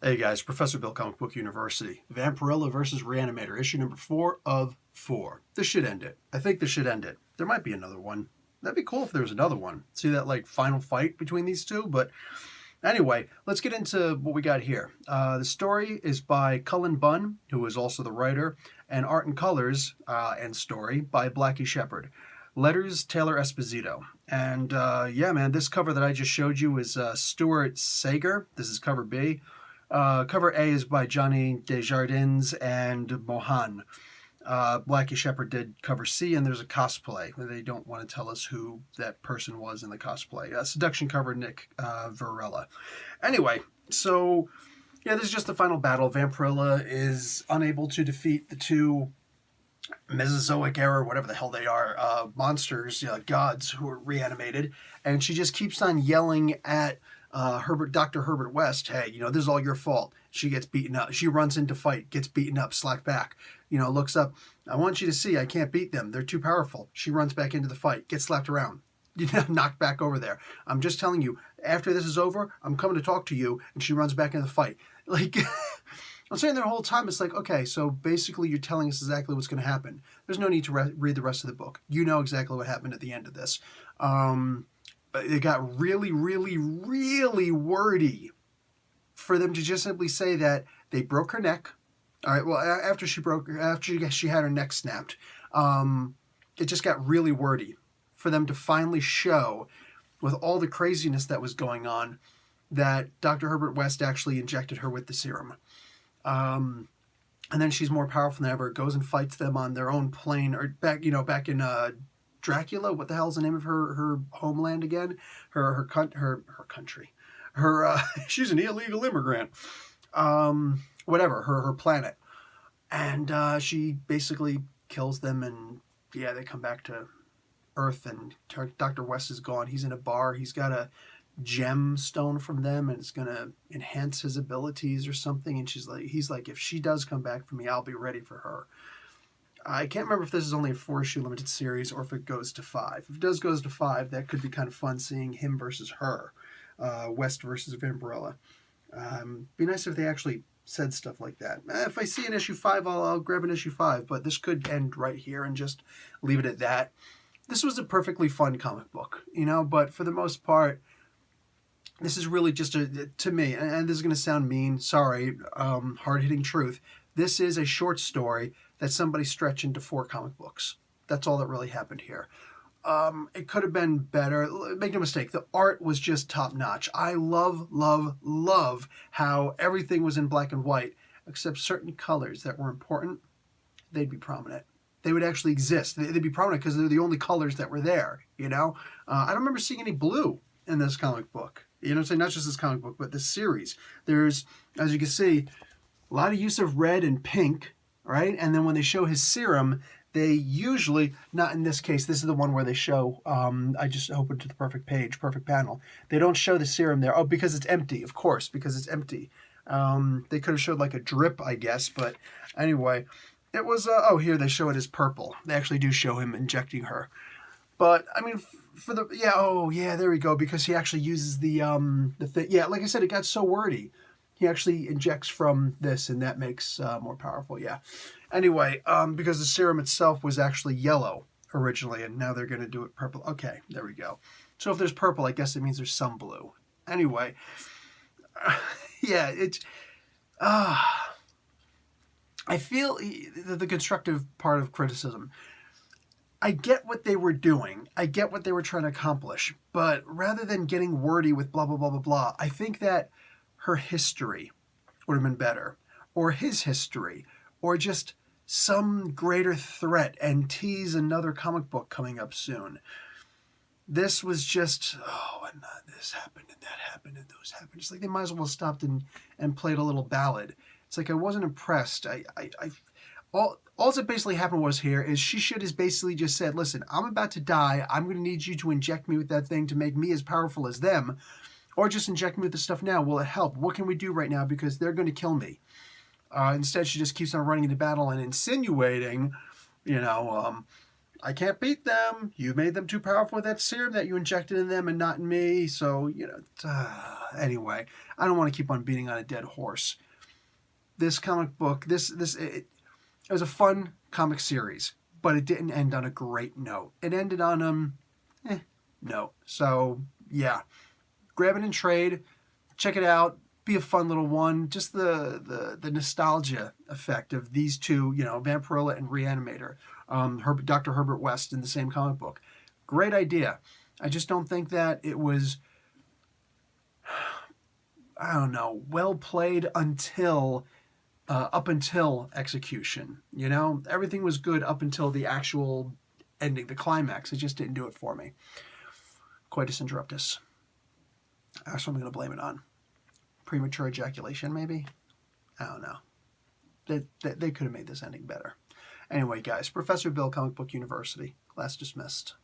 Hey guys, Professor Bill, Comic Book University. Vampirella versus Reanimator, issue number 4 of 4. This should end it. I think this should end it. There might be another one. That'd be cool if there was another one. See that like final fight between these two? But anyway, let's get into what we got here. The story is by Cullen Bunn, who is also the writer, and art and colors and story by Blackie Shepherd. Letters, Taylor Esposito. And yeah, man, this cover that I just showed you is Stuart Sager. This is cover B. Cover A is by Johnny Desjardins and Mohan. Blackie Shepherd did cover C, and there's a cosplay. They don't want to tell us who that person was in the cosplay. Seduction cover, Nick Varela. Anyway, so yeah, this is just the final battle. Vampirella is unable to defeat the two Mesozoic era, whatever the hell they are, monsters, gods who are reanimated, and she just keeps on yelling at Dr. Herbert West, hey, this is all your fault. She gets beaten up. She runs into fight, gets beaten up, slack back, looks up. I want you to see I can't beat them. They're too powerful. She runs back into the fight, gets slapped around, knocked back over there. I'm just telling you, after this is over, I'm coming to talk to you, and she runs back into the fight. Like, I'm saying the whole time, it's like, okay, so basically you're telling us exactly what's going to happen. There's no need to read the rest of the book. You know exactly what happened at the end of this. It got really, really, really wordy for them to just simply say that they broke her neck. All right, well, after she had her neck snapped, it just got really wordy for them to finally show, with all the craziness that was going on, that Dr. Herbert West actually injected her with the serum. And then she's more powerful than ever, goes and fights them on their own plane, or back in Dracula. What the hell's the name of her homeland again? Her country. She's an illegal immigrant. Whatever, her planet. And she basically kills them, and yeah, they come back to Earth, and Dr. West is gone. He's in a bar. He's got a gemstone from them, and it's gonna enhance his abilities or something. And he's like, if she does come back for me, I'll be ready for her. I can't remember if this is only a 4-issue limited series or if it goes to 5. If it goes to 5, that could be kind of fun, seeing him versus her, West versus Vampirella. Be nice if they actually said stuff like that. If I see an issue 5, I'll grab an issue 5, but this could end right here and just leave it at that. This was a perfectly fun comic book, but for the most part, this is really just to me, and this is going to sound mean, sorry, hard-hitting truth, this is a short story that somebody stretched into 4 comic books. That's all that really happened here. It could have been better. Make no mistake, the art was just top-notch. I love, love, love how everything was in black and white, except certain colors that were important, they'd be prominent. They would actually exist. They'd be prominent because they're the only colors that were there, I don't remember seeing any blue in this comic book. I'm saying? Not just this comic book, but this series. There's, as you can see, a lot of use of red and pink, right? And then when they show his serum, they usually, not in this case, this is the one where they show, I just opened to the perfect page, perfect panel. They don't show the serum there. Oh, because it's empty, of course, because it's empty. They could have showed like a drip, I guess, but anyway, it was, here they show it as purple. They actually do show him injecting her. But, I mean, there we go, because he actually uses the thing. Yeah, like I said, it got so wordy. He actually injects from this, and that makes more powerful, yeah. Anyway, because the serum itself was actually yellow originally, and now they're going to do it purple. Okay, there we go. So if there's purple, I guess it means there's some blue. Anyway, yeah, it's... I feel the constructive part of criticism. I get what they were doing. I get what they were trying to accomplish. But rather than getting wordy with blah, blah, blah, blah, blah, I think that her history would have been better. Or his history. Or just some greater threat, and tease another comic book coming up soon. This was just, and this happened, and that happened, and those happened. It's like they might as well have stopped and played a little ballad. It's like I wasn't impressed. All that basically happened was here is she should have basically just said, listen, I'm about to die. I'm going to need you to inject me with that thing to make me as powerful as them. Or just inject me with the stuff now. Will it help? What can we do right now? Because they're going to kill me. Instead, she just keeps on running into battle and insinuating, I can't beat them. You made them too powerful with that serum that you injected in them and not in me. So, anyway, I don't want to keep on beating on a dead horse. This comic book, it was a fun comic series, but it didn't end on a great note. It ended on note. So, yeah. Grab it in trade. Check it out. Be a fun little one. Just the nostalgia effect of these two, Vampirella and Reanimator. Dr. Herbert West in the same comic book. Great idea. I just don't think that it was, I don't know, well played up until execution. Everything was good up until the actual ending, the climax. It just didn't do it for me. Coitus interruptus. That's what I'm going to blame it on. Premature ejaculation, maybe? I don't know. They could have made this ending better. Anyway, guys, Professor Bill, Comic Book University. Class dismissed.